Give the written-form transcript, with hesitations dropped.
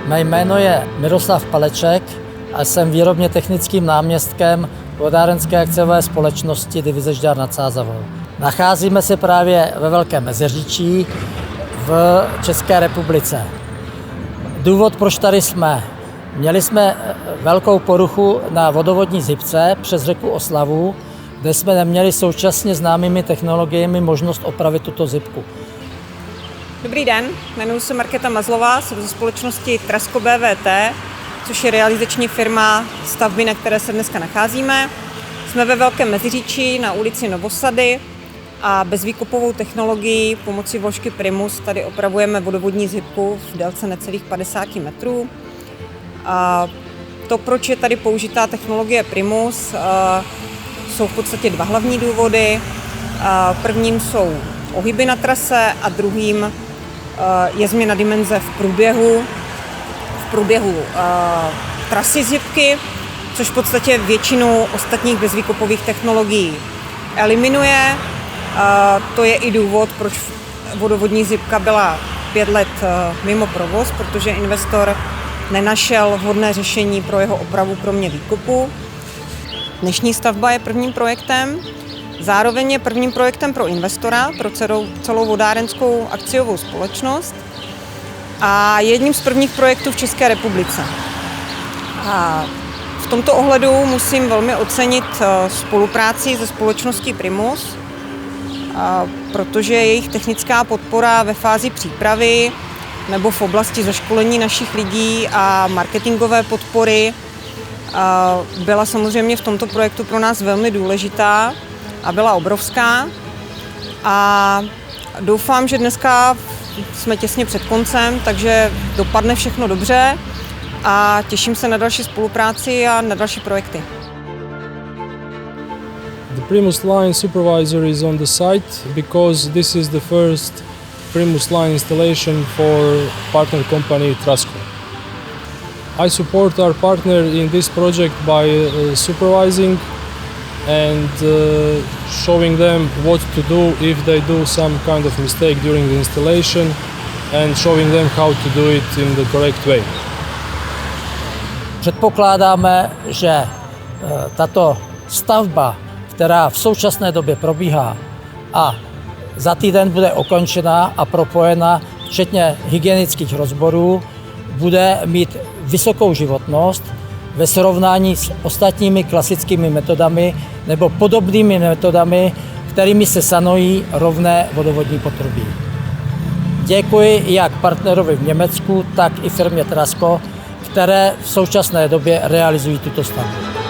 Mé jméno je Miroslav Paleček a jsem výrobně technickým náměstkem vodárenské akciové společnosti Divize Žďár nad Sázavou. Nacházíme se právě ve Velkém Meziříčí v České republice. Důvod, proč tady jsme. Měli jsme velkou poruchu na vodovodní zhybce přes řeku Oslavu, kde jsme neměli současně známými technologiemi možnost opravit tuto zhybku. Dobrý den, jmenuji se Markéta Mazlová, jsem ze společnosti Trasko BVT, což je realizační firma stavby, na které se dneska nacházíme. Jsme ve Velkém Meziříčí na ulici Novosady a bezvýkopovou technologií pomocí vložky Primus tady opravujeme vodovodní zhybku v délce necelých 50 metrů. A to, proč je tady použitá technologie Primus, jsou v podstatě dva hlavní důvody. Prvním jsou ohyby na trase a druhým je změna dimenze v průběhu trasy zhybky, což v podstatě většinu ostatních bezvýkopových technologií eliminuje. To je i důvod, proč vodovodní zhybka byla 5 let mimo provoz, protože investor nenašel vhodné řešení pro jeho opravu kromě výkopu. Dnešní stavba je prvním projektem, zároveň je prvním projektem pro investora, pro celou vodárenskou akciovou společnost a jedním z prvních projektů v České republice. A v tomto ohledu musím velmi ocenit spolupráci se společností Primus, protože jejich technická podpora ve fázi přípravy nebo v oblasti zaškolení našich lidí a marketingové podpory byla samozřejmě v tomto projektu pro nás velmi důležitá a byla obrovská. A doufám, že dneska jsme těsně před koncem, takže dopadne všechno dobře a těším se na další spolupráci a na další projekty. The Primus line supervisor is on the site because this is the first Primus line installation for partner company Trasko. I support our partner in this project by supervising and showing them what to do if they do some kind of mistake during the installation and showing them how to do it in the correct way. Předpokládáme, že tato stavba, která v současné době probíhá a za týden bude ukončena a propojena, včetně hygienických rozborů, bude mít vysokou životnost ve srovnání s ostatními klasickými metodami nebo podobnými metodami, kterými se sanují rovné vodovodní potrubí. Děkuji jak partnerovi v Německu, tak i firmě Trasko, které v současné době realizují tuto stavbu.